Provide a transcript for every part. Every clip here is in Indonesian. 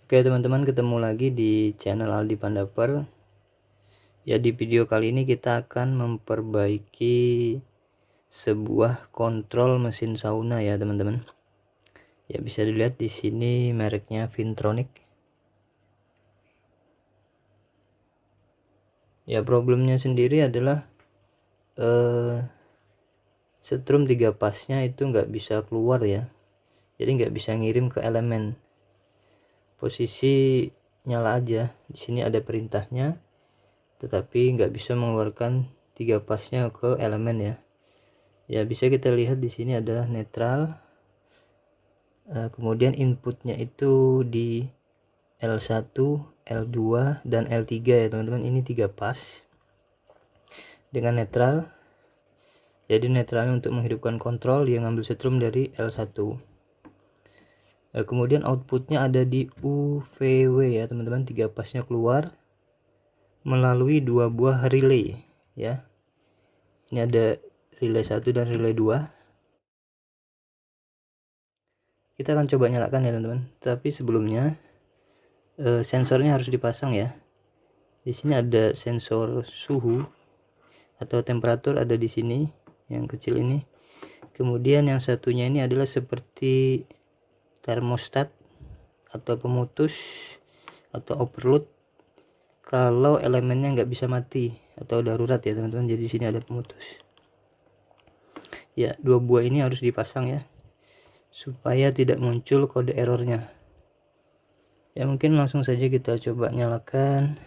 Oke teman-teman, ketemu lagi di channel Aldi Pandaper. Ya, di video kali ini kita akan memperbaiki sebuah kontrol mesin sauna ya teman-teman. Ya, bisa dilihat di sini mereknya Vintronic. Ya, problemnya sendiri adalah setrum 3 pasnya itu nggak bisa keluar ya. Jadi nggak bisa ngirim ke elemen. Posisi nyala aja. Di sini ada perintahnya, tetapi nggak bisa mengeluarkan 3 pasnya ke elemen ya. Ya, bisa kita lihat di sini adalah netral. Kemudian inputnya itu di L1, L2 dan L3 ya teman-teman. Ini 3 pas dengan netral. Jadi netralnya untuk menghidupkan kontrol, dia ngambil setrum dari L1. Kemudian outputnya ada di UVW ya teman-teman. 3 pasnya keluar melalui 2 buah relay ya. Ini ada relay 1 dan relay 2. Kita akan coba nyalakan ya teman-teman. Tapi sebelumnya sensornya harus dipasang ya. Di sini ada sensor suhu atau temperatur, ada di sini yang kecil ini. Kemudian yang satunya ini adalah seperti termostat atau pemutus atau overload kalau elemennya nggak bisa mati atau darurat ya teman-teman. Jadi di sini ada pemutus. Ya, 2 buah ini harus dipasang ya, supaya tidak muncul kode errornya. Ya, mungkin langsung saja kita coba nyalakan.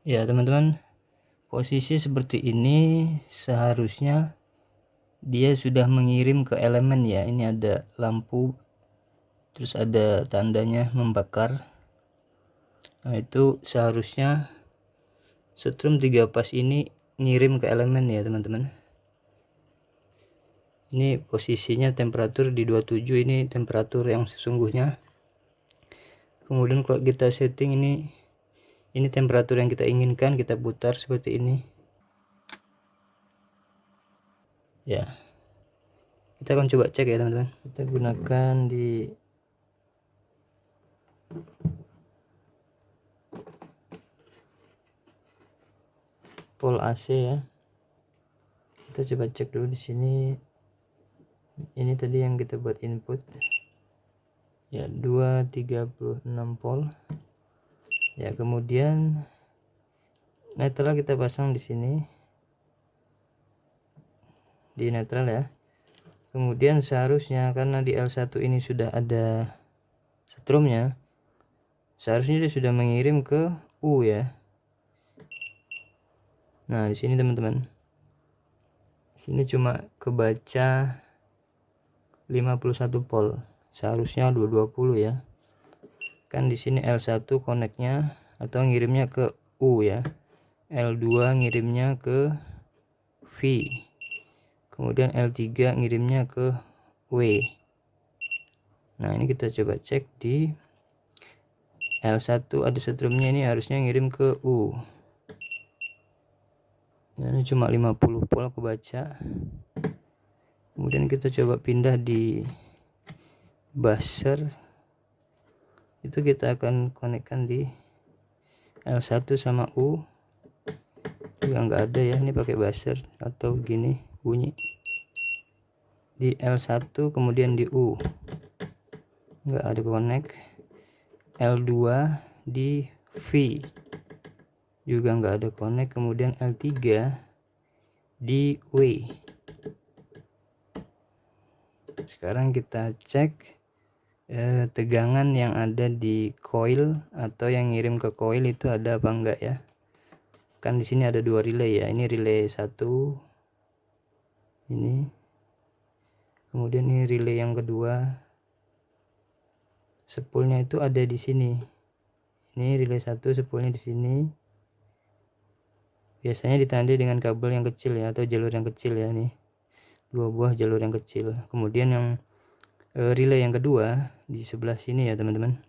Ya teman-teman, posisi seperti ini seharusnya dia sudah mengirim ke elemen ya. Ini ada lampu, terus ada tandanya membakar. Nah, itu seharusnya setrum 3 pas ini ngirim ke elemen ya teman-teman. Ini posisinya temperatur di 27, ini temperatur yang sesungguhnya. Kemudian kalau kita setting ini temperatur yang kita inginkan, kita putar seperti ini ya. Kita akan coba cek ya teman-teman. Kita gunakan di pol AC ya. Kita coba cek dulu di sini. Ini tadi yang kita buat input ya, 236 volt ya. Kemudian netral kita pasang di sini di netral ya. Kemudian seharusnya karena di L1 ini sudah ada setrumnya, seharusnya dia sudah mengirim ke U ya. Nah, di sini teman-teman, sini cuma kebaca 51 volt, seharusnya 220 ya. Kan di sini L1 koneknya atau ngirimnya ke U ya. L2 ngirimnya ke V. Kemudian L3 ngirimnya ke W. Nah, ini kita coba cek di L1 ada setrumnya, ini harusnya ngirim ke U. Nah, ini cuma 50 volt kebaca. Kemudian kita coba pindah di buzzer. Itu kita akan konekkan di L1 sama U. Juga nggak ada ya, ini pakai buzzer atau gini bunyi. Di L1 kemudian di U nggak ada connect. L2 di V juga nggak ada connect. Kemudian L3 di W. Sekarang kita cek tegangan yang ada di coil atau yang ngirim ke coil itu ada apa enggak ya. Kan di sini ada 2 relay ya. Ini relay 1 ini, kemudian ini relay yang kedua. Spoolnya itu ada di sini. Ini relay 1, spoolnya di sini. Biasanya ditandai dengan kabel yang kecil ya, atau jalur yang kecil ya. Nih 2 buah jalur yang kecil. Kemudian yang relay yang kedua di sebelah sini ya teman-teman.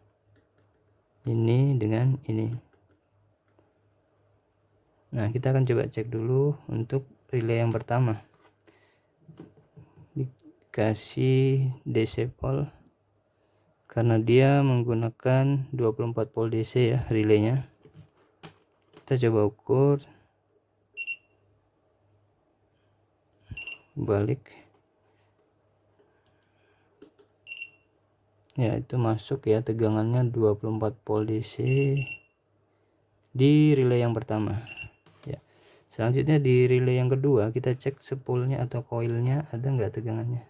Ini dengan ini. Nah, kita akan coba cek dulu untuk relay yang pertama. Dikasih DC pole karena dia menggunakan 24 volt DC ya relaynya. Kita coba ukur, balik ya, itu masuk ya, tegangannya 24 volt DC di relay yang pertama ya. Selanjutnya di relay yang kedua kita cek spoolnya atau koilnya ada nggak tegangannya.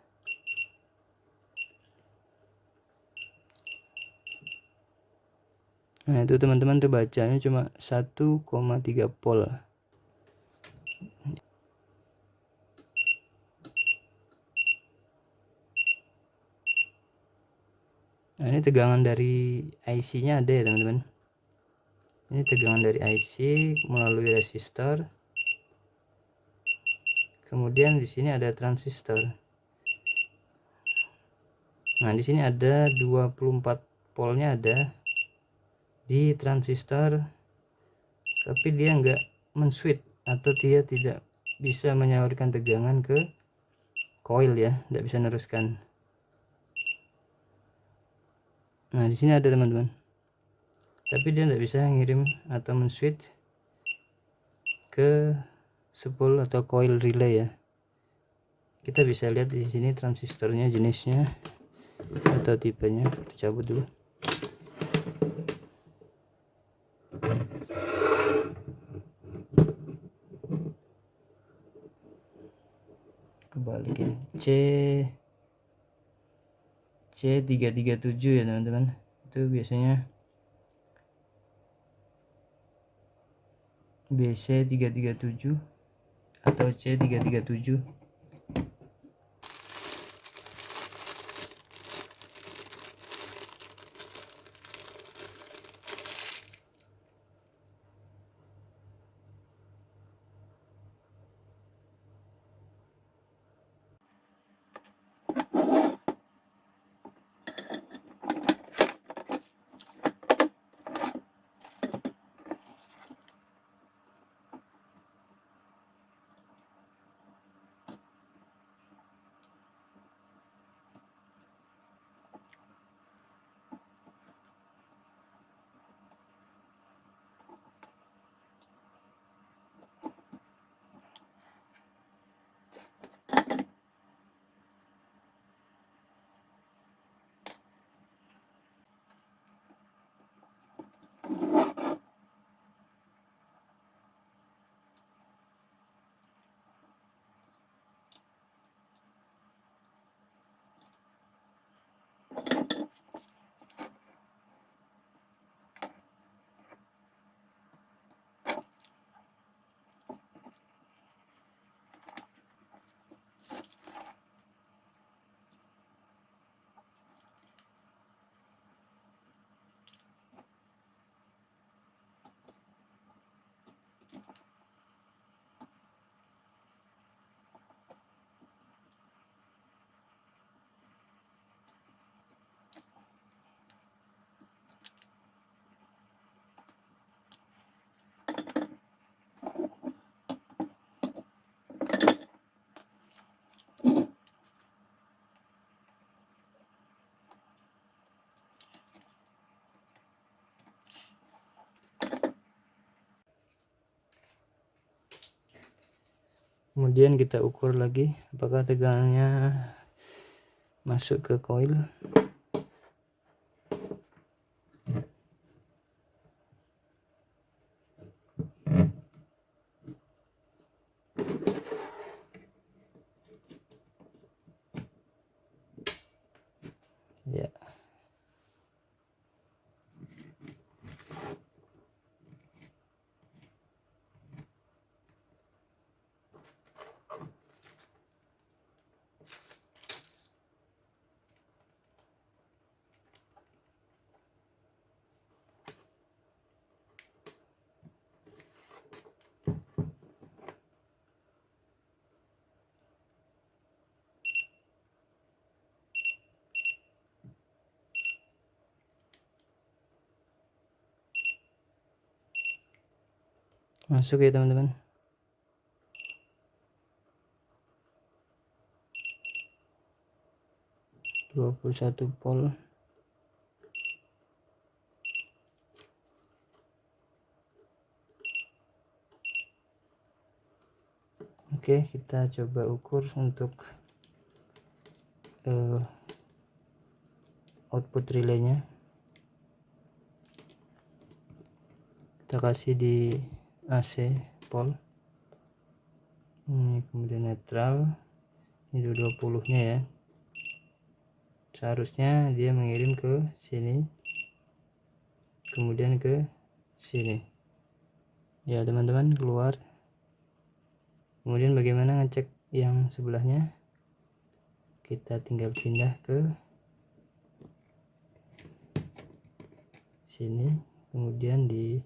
Nah, itu teman-teman tuh bacanya cuma 1,3 volt. Nah, ini tegangan dari IC nya ada ya teman-teman. Ini tegangan dari IC melalui resistor. Kemudian di sini ada transistor. Nah, di sini ada 24 voltnya ada di transistor, tapi dia enggak men-switch atau dia tidak bisa menyalurkan tegangan ke coil ya, tidak bisa meneruskan. Nah, di sini ada teman-teman, tapi dia tidak bisa ngirim atau men-switch ke spool atau coil relay ya. Kita bisa lihat di sini transistornya, jenisnya atau tipenya. Kita cabut dulu. Kebalikin C337 ya teman-teman. Itu biasanya BC337 atau C337. Kemudian kita ukur lagi apakah tegangannya masuk ke coil. Ya. Masuk ya teman-teman. (21 volt). Oke, kita coba ukur untuk output relaynya. Kita kasih di AC pol. Ini kemudian netral. Ini 20 nya ya. Seharusnya dia mengirim ke sini, kemudian ke sini ya teman-teman, keluar. Kemudian bagaimana ngecek yang sebelahnya? Kita tinggal pindah ke sini, kemudian di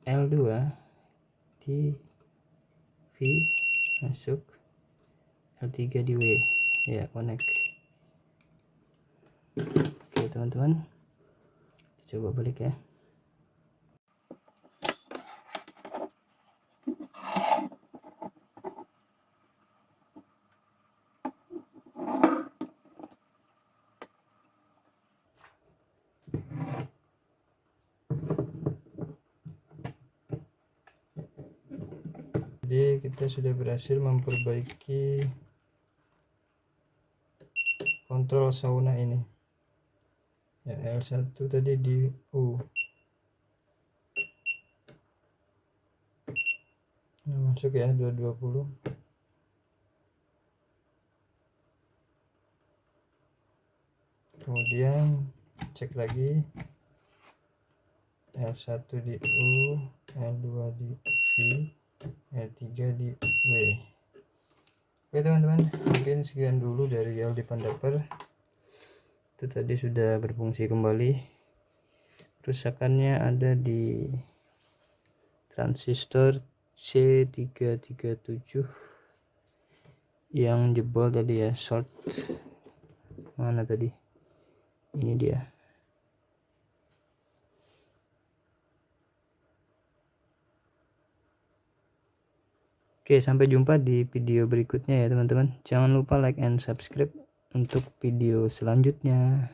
L2 di V masuk, L3 di W ya, connect. Oke teman-teman, coba balik ya. Jadi kita sudah berhasil memperbaiki kontrol sauna ini ya. L1 tadi di U. Nah, masuk ya 220. Kemudian cek lagi L1 di U, L2 di V, L3 di W. Oke teman-teman, mungkin sekian dulu dari LD Pandaper. Itu tadi sudah berfungsi kembali. Kerusakannya ada di transistor C337 yang jebol tadi ya, short. Mana tadi? Ini dia. Oke, sampai jumpa di video berikutnya ya teman-teman. Jangan lupa like and subscribe untuk video selanjutnya.